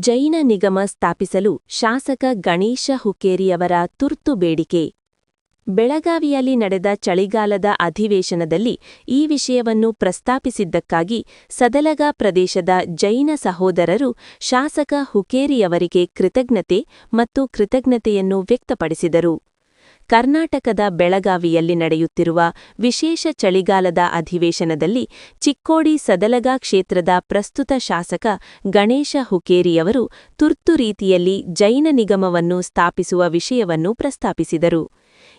ಜೈನ ನಿಗಮ ಸ್ಥಾಪಿಸಲು ಶಾಸಕ ಗಣೇಶ ಹುಕ್ಕೇರಿಯವರ ತುರ್ತು ಬೇಡಿಕೆ. ಬೆಳಗಾವಿಯಲ್ಲಿ ನಡೆದ ಚಳಿಗಾಲದ ಅಧಿವೇಶನದಲ್ಲಿ ಈ ವಿಷಯವನ್ನು ಪ್ರಸ್ತಾಪಿಸಿದ್ದಕ್ಕಾಗಿ ಸದಲಗಾ ಪ್ರದೇಶದ ಜೈನ ಸಹೋದರರು ಶಾಸಕ ಹುಕ್ಕೇರಿಯವರಿಗೆ ಕೃತಜ್ಞತೆ ಮತ್ತು ಕೃತಜ್ಞತೆಯನ್ನು ವ್ಯಕ್ತಪಡಿಸಿದರು. ಕರ್ನಾಟಕದ ಬೆಳಗಾವಿಯಲ್ಲಿ ನಡೆಯುತ್ತಿರುವ ವಿಶೇಷ ಚಳಿಗಾಲದ ಅಧಿವೇಶನದಲ್ಲಿ ಚಿಕ್ಕೋಡಿ ಸದಲಗಾ ಕ್ಷೇತ್ರದ ಪ್ರಸ್ತುತ ಶಾಸಕ ಗಣೇಶ ಹುಕ್ಕೇರಿಯವರು ತುರ್ತು ರೀತಿಯಲ್ಲಿ ಜೈನ ನಿಗಮವನ್ನು ಸ್ಥಾಪಿಸುವ ವಿಷಯವನ್ನು ಪ್ರಸ್ತಾಪಿಸಿದರು.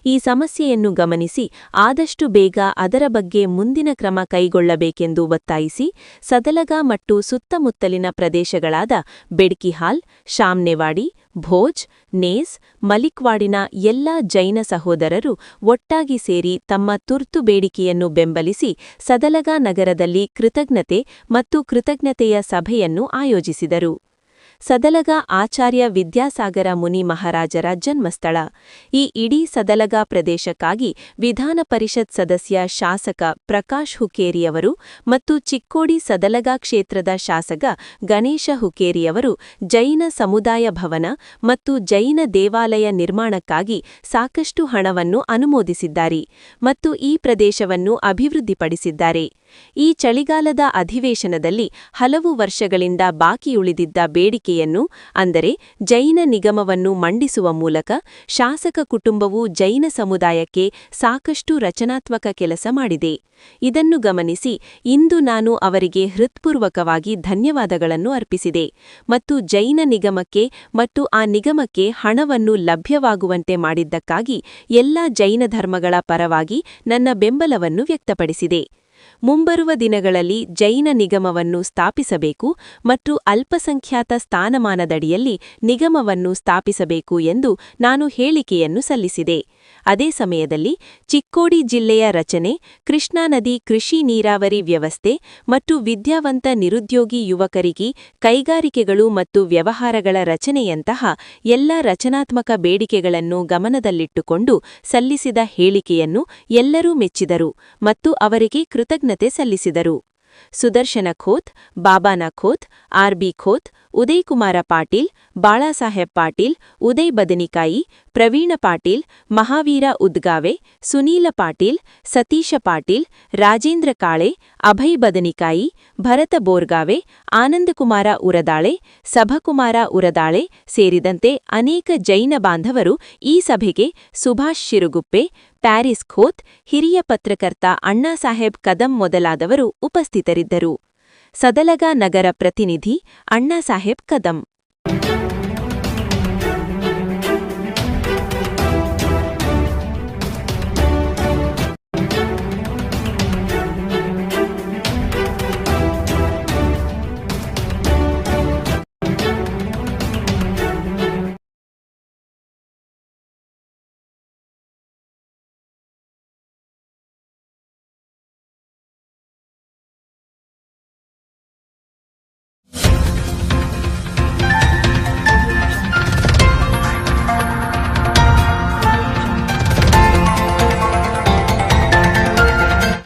ಈ ಸಮಸ್ಯೆಯನ್ನು ಗಮನಿಸಿ ಆದಷ್ಟು ಬೇಗ ಅದರ ಬಗ್ಗೆ ಮುಂದಿನ ಕ್ರಮ ಕೈಗೊಳ್ಳಬೇಕೆಂದು ಒತ್ತಾಯಿಸಿ ಸದಲಗಾ ಮತ್ತು ಸುತ್ತಮುತ್ತಲಿನ ಪ್ರದೇಶಗಳಾದ ಬೆಡ್ಕಿಹಾಲ್, ಶಾಮ್ನೆವಾಡಿ, ಭೋಜ್, ನೇಸ್, ಮಲಿಕ್ವಾಡಿನ ಎಲ್ಲಾ ಜೈನ ಸಹೋದರರು ಒಟ್ಟಾಗಿ ಸೇರಿ ತಮ್ಮ ತುರ್ತು ಬೇಡಿಕೆಯನ್ನು ಬೆಂಬಲಿಸಿ ಸದಲಗಾ ನಗರದಲ್ಲಿ ಕೃತಜ್ಞತೆ ಮತ್ತು ಕೃತಜ್ಞತೆಯ ಸಭೆಯನ್ನು ಆಯೋಜಿಸಿದರು. ಸದಲಗಾ ಆಚಾರ್ಯ ವಿದ್ಯಾಸಾಗರ ಮುನಿ ಮಹಾರಾಜರ ಜನ್ಮಸ್ಥಳ. ಈ ಇಡೀ ಸದಲಗಾ ಪ್ರದೇಶಕ್ಕಾಗಿ ವಿಧಾನ ಪರಿಷತ್ ಸದಸ್ಯ ಶಾಸಕ ಪ್ರಕಾಶ್ ಹುಕ್ಕೇರಿಯವರು ಮತ್ತು ಚಿಕ್ಕೋಡಿ ಸದಲಗಾ ಕ್ಷೇತ್ರದ ಶಾಸಕ ಗಣೇಶ ಹುಕ್ಕೇರಿಯವರು ಜೈನ ಸಮುದಾಯ ಭವನ ಮತ್ತು ಜೈನ ದೇವಾಲಯ ನಿರ್ಮಾಣಕ್ಕಾಗಿ ಸಾಕಷ್ಟು ಹಣವನ್ನು ಅನುಮೋದಿಸಿದ್ದಾರೆ ಮತ್ತು ಈ ಪ್ರದೇಶವನ್ನು ಅಭಿವೃದ್ಧಿಪಡಿಸಿದ್ದಾರೆ. ಈ ಚಳಿಗಾಲದ ಅಧಿವೇಶನದಲ್ಲಿ ಹಲವು ವರ್ಷಗಳಿಂದ ಬಾಕಿಯುಳಿದಿದ್ದ ಬೇಡಿಕೆಯನ್ನು ಅಂದರೆ ಜೈನ ನಿಗಮವನ್ನು ಮಂಡಿಸುವ ಮೂಲಕ ಶಾಸಕ ಕುಟುಂಬವು ಜೈನ ಸಮುದಾಯಕ್ಕೆ ಸಾಕಷ್ಟು ರಚನಾತ್ಮಕ ಕೆಲಸ ಮಾಡಿದೆ. ಇದನ್ನು ಗಮನಿಸಿ ಇಂದು ನಾನು ಅವರಿಗೆ ಹೃತ್ಪೂರ್ವಕವಾಗಿ ಧನ್ಯವಾದಗಳನ್ನು ಅರ್ಪಿಸಿದೆ ಮತ್ತು ಜೈನ ನಿಗಮಕ್ಕೆ ಮತ್ತು ಆ ನಿಗಮಕ್ಕೆ ಹಣವನ್ನು ಲಭ್ಯವಾಗುವಂತೆ ಮಾಡಿದ್ದಕ್ಕಾಗಿ ಎಲ್ಲ ಜೈನ ಧರ್ಮಗಳ ಪರವಾಗಿ ನನ್ನ ಬೆಂಬಲವನ್ನು ವ್ಯಕ್ತಪಡಿಸಿದೆ. ಮುಂಬರುವ ದಿನಗಳಲ್ಲಿ ಜೈನ ನಿಗಮವನ್ನು ಸ್ಥಾಪಿಸಬೇಕು ಮತ್ತು ಅಲ್ಪಸಂಖ್ಯಾತ ಸ್ಥಾನಮಾನದಡಿಯಲ್ಲಿ ನಿಗಮವನ್ನು ಸ್ಥಾಪಿಸಬೇಕು ಎಂದು ನಾನು ಹೇಳಿಕೆಯನ್ನು ಸಲ್ಲಿಸಿದೆ. ಅದೇ ಸಮಯದಲ್ಲಿ ಚಿಕ್ಕೋಡಿ ಜಿಲ್ಲೆಯ ರಚನೆ, ಕೃಷ್ಣಾ ನದಿ ಕೃಷಿ ನೀರಾವರಿ ವ್ಯವಸ್ಥೆ ಮತ್ತು ವಿದ್ಯಾವಂತ ನಿರುದ್ಯೋಗಿ ಯುವಕರಿಗೆ ಕೈಗಾರಿಕೆಗಳು ಮತ್ತು ವ್ಯವಹಾರಗಳ ರಚನೆಯಂತಹ ಎಲ್ಲ ರಚನಾತ್ಮಕ ಬೇಡಿಕೆಗಳನ್ನು ಗಮನದಲ್ಲಿಟ್ಟುಕೊಂಡು ಸಲ್ಲಿಸಿದ ಹೇಳಿಕೆಯನ್ನು ಎಲ್ಲರೂ ಮೆಚ್ಚಿದರು ಮತ್ತು ಅವರಿಗೆ ಕೃತಜ್ಞತೆ ಸಲ್ಲಿಸಿದರು. ಸುದರ್ಶನ ಖೋತ್, ಬಾಬಾನ ಖೋತ್, ಆರ್.ಬಿ. ಖೋತ್, ಉದಯ್ ಕುಮಾರ ಪಾಟೀಲ್, ಬಾಳಾಸಾಹೇಬ್ ಪಾಟೀಲ್, ಉದಯ್ ಬದನಿಕಾಯಿ, ಪ್ರವೀಣ ಪಾಟೀಲ್, ಮಹಾವೀರ ಉದ್ಗಾವೆ, ಸುನೀಲ ಪಾಟೀಲ್, ಸತೀಶ ಪಾಟೀಲ್, ರಾಜೇಂದ್ರ ಕಾಳೆ, ಅಭಯ್ ಬದನಿಕಾಯಿ, ಭರತ ಬೋರ್ಗಾವೆ, ಆನಂದಕುಮಾರ ಉರದಾಳೆ, ಸಭಕುಮಾರ ಉರದಾಳೆ ಸೇರಿದಂತೆ ಅನೇಕ ಜೈನ ಬಾಂಧವರು ಈ ಸಭೆಗೆ ಸುಭಾಷ್ ಶಿರುಗುಪ್ಪೆ, ಪ್ಯಾರಿಸ್ ಖೋತ್, ಹಿರಿಯ ಪತ್ರಕರ್ತ ಅಣ್ಣಾಸಾಹೇಬ್ ಕದಂ ಮೊದಲಾದವರು ಉಪಸ್ಥಿತರಿದ್ದರು. ಸದಲಗಾ ನಗರ ಪ್ರತಿನಿಧಿ ಅಣ್ಣಾಸಾಹೇಬ್ ಕದಂ.